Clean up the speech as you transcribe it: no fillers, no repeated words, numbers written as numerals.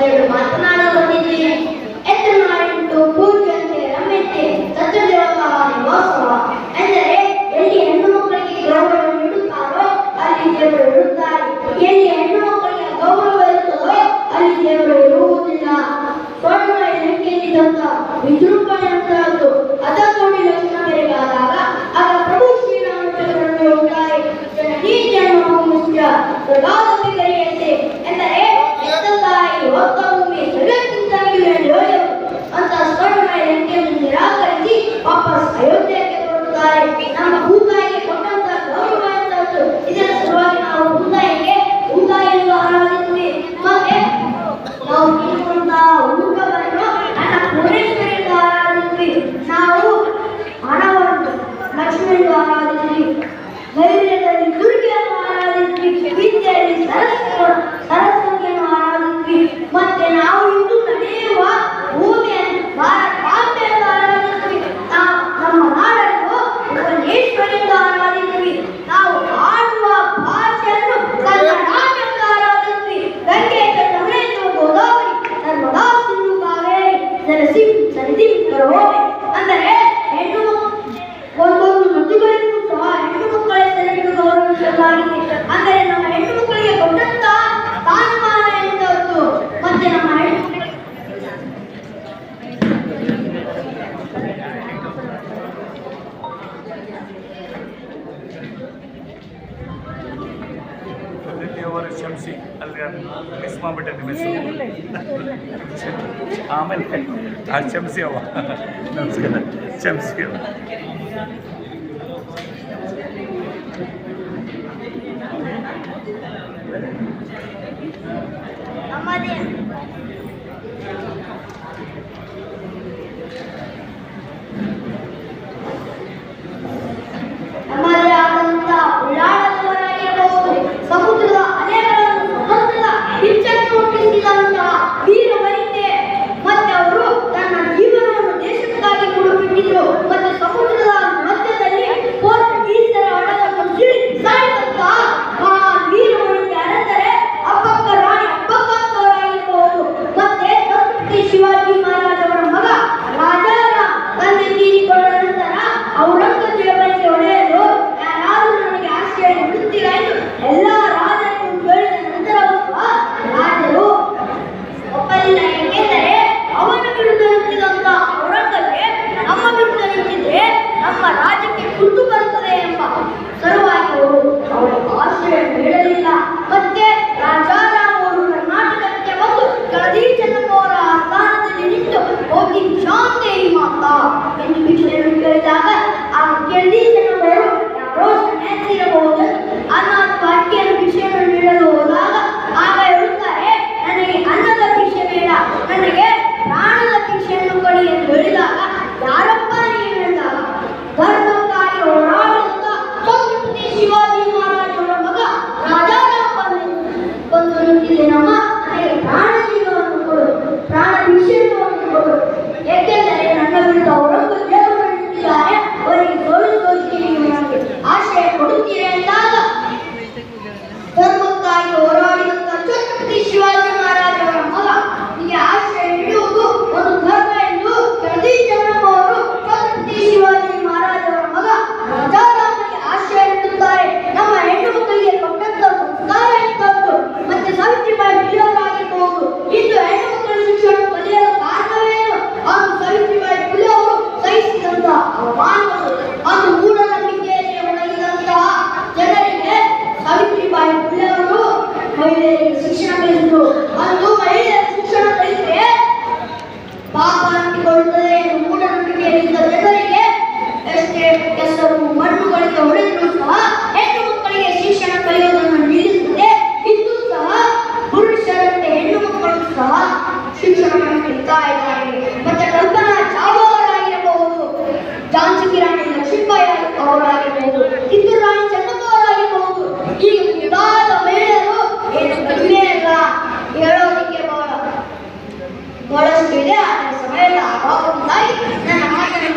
ಎರಡು ಮಾತನಾಡಲು ಬಂದಿದ್ದೀನಿ. ಎತ್ತನಾಡಿಟ್ಟು ಪೂಜ್ಯಂತೆ ರಮ್ಯತೆ ಸತ್ಯದೇವತಾ ನಿವಾಸವ ಎಂದರೆ ಎಲ್ಲಿ ಹೆಣ್ಣು ಮಕ್ಕಳಿಗೆ ಗೌರವ ನೀಡುತ್ತಾರೋ ಅಲ್ಲಿ ದೇವರು ಇರುತ್ತಾರೆ. ಎಲ್ಲಿ ಹೆಣ್ಣು ಮಕ್ಕಳಿಗೆ ಗೌರವ ಇರುತ್ತದೋ ಅಲ್ಲಿ ದೇವರು ಇರುವುದಿಲ್ಲ. ಸ್ವರ್ಣ ಲಂಕೆಯಲ್ಲಿದ್ದಂತ ವಿಜೃಂಭಣೆ ಉಂಟಾಯಿತು. ಅದನ್ನು ನೋಡಿ ಲಕ್ಷ್ಮಣ ಬೆರಗಾದಾಗ ಆಗ ಪ್ರಭು ಶ್ರೀರಾಮಚಂದ್ರನು ಹೇಳುತ್ತಾರೆ, ಜನನೀ ಜನ್ಮಭೂಮಿಶ್ಚ ಸ್ವರ್ಗಾದಪಿ ಗರೀಯತೆ ಎಂದರೆ ಹೆತ್ತ ತಾಯಿ ಹೊತ್ತ ಭೂಮಿ ಸ್ವರ್ಗಕ್ಕಿಂತ ಮಿಗಿಲು ಅಂತ ಸ್ವರ್ಣ ಲಂಕೆಯನ್ನು ನಿರಾಕರಿಸಿ ವಾಪಸ್ ಅಯೋಧ್ಯೆಗೆ ಬರುತ್ತಾರೆ. ನಮ್ಮ ಭೂತಾಯಿಗೆ ಕೊಟ್ಟಂತ ಗೌರವ ಎಂತದ್ದು. ಇದರ ಸಲುವಾಗಿ ನಾವು ಭೂತಾಯಿಯನ್ನು ಆರಾಧಿಸುತ್ತೀವಿ. ಮತ್ತೆ ನಾವು ತಿನ್ನುವಂತ ಊಟವನ್ನು ನನ್ನ ಪೂರೇಶ್ವರಿಯಿಂದ ಆರಾಧಿಸುತ್ತೀವಿ. ನಾವು ಹಣವನ್ನು ಲಕ್ಷ್ಮಿಯನ್ನು ಆರಾಧಿಸುತ್ತೀವಿ. ಧೈರ್ಯದಲ್ಲಿ ದುರ್ಗೆಯನ್ನು ಆರಾಧಿಸುತ್ತೀವಿ. ವಿದ್ಯೆಯಲ್ಲಿ ಸರಸ್ವತಿಯನ್ನು ಆರಾಧಿಸುತ್ತೀವಿ. ಮತ್ತೆ ನಾವು ಇಂದು ನಡೆಯುವ ಭೂಮಿಯನ್ನು ಭಾರತಾಂಬೆಯನ್ನು ಆರಾಧಿಸುತ್ತೀವಿ. ನಮ್ಮ ನಾಡನ್ನು ಭುವನೇಶ್ವರಿಯಿಂದ ಆರಾಧಿಸುತ್ತೀವಿ. ನಾವು ಆಡುವ ಭಾಷೆಯನ್ನು ಕನ್ನಡಾಂಬೆಯಿಂದ ಆರಾಧಿಸುತ್ತೀವಿ. ಗಂಗೆ ತಮಿಳು ಗೋದಾವರಿ ನರ್ಮದಾ ಸಿಂಧು ಕಾವೇರಿ ಸರಿದಿ ಕರೋವೆ ಅಂದರೆ ಹೆಣ್ಣು ಒಂದೊಂದು ನದಿಗಳಿಗೂ ಸಹ ಹೆಣ್ಣು ಮಕ್ಕಳ ಹೆಸರನ್ನು ಗೌರವಿಸಲಾಗಿದೆ. ಅಂದರೆ ನಮ್ಮ ಹೆಣ್ಣು ಮಕ್ಕಳಿಗೆ ಕೊಟ್ಟಂತ ಸ್ಥಾನಮಾನ ಎಂತದ್ದು. ಮತ್ತೆ ನಮ್ಮ ಹೆಣ್ಣು ಅವರು ಕ್ಷಮಿಸಿ ಅಲ್ಲಿ ಮಿಸ್ ಮಾಡಿಬಿಟ್ಟೆ ಮಿಸ್ ಆಮೇಲೆ ಕ್ಷಮಿಸಿ ಅವ ನಮಸ್ಕಾರ ಕ್ಷಮಿಸಿ ಅವ ನಮ್ಮದೇ ಆದಂತ ಉಳ್ಳಾಳದವರಾಗಿರಬಹುದು. ಸಮುದ್ರದ ಅಲೆಗಳನ್ನು ಸಮುದ್ರದ ಹಿಚ್ಚನ್ನು ಹುಟ್ಟಿಸಿದಂತಹ ವೀರ ವನಿತೆ. ಮತ್ತೆ ಅವರು ತನ್ನ ಜೀವನವನ್ನು ದೇಶಕ್ಕಾಗಿ ಕೊಡುಬಿಟ್ಟಿದ್ರು. ಮತ್ತೆ ಸಮುದ್ರದ ಮಧ್ಯದಲ್ಲಿ ಪೋರ್ಚುಗೀಸರ ಹಡಗನ್ನು ಸಾಯಿದಂತಹ ವೀರ ವನಿತೆ ಅರೆಂದರೆ ಅಬ್ಬಕ್ಕ ರಾಣಿ ಅಬ್ಬಕ್ಕ ಅಂತವರಾಗಿರಬಹುದು. ಮತ್ತೆ ಛತ್ರಪತಿ ಶಿವಾಜಿ ಮಹಾರಾಜ್ ಅವರ ಮಗ ರಾಜಾರಾಮ್ ತಂದೆ ತೀರಿಕೊಂಡ ನಂತರ ಔರಂಗಜೇಬನಿಗೆ ಹೊಡೆಯಲು ಯಾರಾದರೂ ನನಗೆ ಆಶ್ರಯ ನೀಡುತ್ತೀರಾ ಎಂದು ಎಲ್ಲ ರಾಜರಿಗೂ ಕೇಳಿದ ನಂತರವೂ ಸಹ ರಾಜರು ಒಪ್ಪಲಿಲ್ಲ. ಏಕೆಂದರೆ ಅವನ ವಿರುದ್ಧ ನಿಂತಿದಂತ ಔರಂಗಜೇಬ್ ನಮ್ಮ ವಿರುದ್ಧ ನಿಂತಿದ್ರೆ ನಮ್ಮ ರಾಜ್ಯಕ್ಕೆ ಕುತ್ತು ಬರುತ್ತದೆ ಎಂಬ ಸಲುವಾಗಿ ಅವರಿಗೆ ಆಶ್ರಯ ನೀಡಲಿಲ್ಲ. ಮತ್ತೆ ರಾಜಾರಾಮ್ ಅವರು ಕರ್ನಾಟಕಕ್ಕೆ ಬಂದು ಕೆಳದಿ ಚೆನ್ನಮ್ಮವರ ಸ್ಥಾನದಲ್ಲಿ ನಿಂತು ಹೋಗಿ ಶಾಂತಿ ಮಾತಾ ಎಂದು ಭಿಕ್ಷೆಯನ್ನು ಕೇಳಿದಾಗ ಆ ಕೆಳದಿ ಚೆನ್ನಮ್ಮವರು ಯಾರೋ ಸನ್ಯಾಸಿರಬಹುದು ಅನ್ನೋ ಅಕ್ಕಿಯನ್ನು ಭಿಕ್ಷೆಯನ್ನು ನೀಡಲು ಹೋದಾಗ ಆಗ ಹೇಳುತ್ತಾರೆ, ನನಗೆ ಅನ್ನದ ಭಿಕ್ಷೆ ಬೇಡ, ನನಗೆ ಪ್ರಾಣದ ಭಿಕ್ಷೆಯನ್ನು ಕೊಡಿ ಎಂದು ಹೇಳಿದಾಗ ಯಾರಪ್ಪ ನೀವು ಹೇಳಿದಾಗ ಧರ್ಮಕ್ಕಾಗಿ ಹೋರಾಡುತ್ತಾ ಛತ್ರಪತಿ ಶಿವಾಜಿ ಮಹಾರಾಜ್ ಅವರ ಮಗ ರಾಜಾರಾಮ್ ಬಂದು ನಿಂತಿದ್ದೇನಮ್ಮ, ನನಗೆ ಪ್ರಾಣ ಜೀವವನ್ನು ಕೊಡು, ಪ್ರಾಣ ಭಿಕ್ಷೆಯನ್ನು ಕೊಡು. ಏಕೆಂದರೆ ನನ್ನ ವಿರುದ್ಧ ಔರಂಗಜೇಬರು ನಿಂತಿದ್ದಾರೆ, ಅವರಿಗೆ ಸೋಲಿಸುವುದಕ್ಕೆ ನನಗೆ ಆಶ್ರಯ ಕೊಡುತ್ತೀರಿ ಎಂದಾಗ ಧರ್ಮಕ್ಕಾಗಿ ಹೋರಾಡಿದಂತ ಛತ್ರಪತಿ ಶಿವಾಜಿ ಮಹಾರಾಜ್ ಅವರ ಮಗ ನಿಮಗೆ ಆಶ್ರಯ ನೀಡುವುದು ಒಂದು ಧರ್ಮ ಎಂದು ಕೆಳದಿ ಚೆನ್ನಮ್ಮವರು ಛತ್ರಪತಿ ಶಿವಾಜಿ ಮಹಾರಾಜ್ ಅವರ ಮಗ ರಾಜಾರಾಮನಿಗೆ ಆಶ್ರಯ ನೀಡುತ್ತಾರೆ. ನಮ್ಮ ಹೆಣ್ಣು ಮಕ್ಕಳಿಗೆ ಕೊಟ್ಟಂತ ಸಂಸ್ಕಾರ ಎಂತದ್ದು. ಮತ್ತೆ ಸಾವಿತ್ರಿಬಾಯಿ ಫುಲೆಯವರಾಗಿರಬಹುದು. ಇಂದು ಹೆಣ್ಣು ಮಕ್ಕಳು ಶಿಕ್ಷಣ ಕಲಿಯಲು ಕಾರಣವೇನು? ಹಾಗೂ ಸಾವಿತ್ರಿಬಾಯಿ ಫುಲೆ ಅವರು ಸಹಿಸಿದಂತ ಅವಮಾನಗಳು, ಅದು ಮೂಢನಂಬಿಕೆಯಲ್ಲಿ ಒಳಗಿದಂತಹ ಜನರಿಗೆ ಸಾವಿತ್ರಿಬಾಯಿ ಫುಲೆ ಅವರು ಮಹಿಳೆಯರಿಗೆ ಶಿಕ್ಷಣ ಕಲಿಸಿದರು. ಅಂದು ಮಹಿಳೆಯರ ಶಿಕ್ಷಣ ಕಲಿತರೆ ಪಾಪ ಅಂಟಿಕೊಳ್ಳುತ್ತದೆ ಎಂದು ಮೂಢನಂಬಿಕೆಯಲ್ಲಿದ್ದ ಜನರಿಗೆ ಎಷ್ಟೇ ಹೆಸರು ಮಣ್ಣುಗಳಿಗೆ ಹೊಡೆದರೂ ಸಹ ಹೆಣ್ಣು ಮಕ್ಕಳಿಗೆ ಶಿಕ್ಷಣ ಕಲಿಯುವುದನ್ನು ನಿಲ್ಲಿಸದೆ ಇಂದು ಸಹ ಪುರುಷರಂತೆ ಹೆಣ್ಣು ಮಕ್ಕಳು ಸಹ ಶಿಕ್ಷಣವನ್ನು ಕಲಿತಾ ಇದ್ದಾರೆ. ಮತ್ತೆ ಕಲ್ಪನಾ ಚಾವ್ಲಾ ಅವರಾಗಿರಬಹುದು, ಝಾನ್ಸಿ ಕಿ ರಾಣಿ ಲಕ್ಷ್ಮೀಬಾಯಿ ಅವರಾಗಿರಬಹುದು, ಕಿತ್ತೂರು ರಾಣಿ ಚೆನ್ನಮ್ಮ ಅವರಾಗಿರಬಹುದು. ಈಗ ವಿಧಾದ ಮಹಿಳೆಯರು ಏನು ಕಡಿಮೆ ಇಲ್ಲ, ಹೇಳೋದಕ್ಕೆ ಬಹಳಷ್ಟು ಇದೆ. ಆದರೆ ಸಮಯದ ಅಭಾವದಿಂದಾಗಿ ನನ್ನ ಮಾತನ್ನು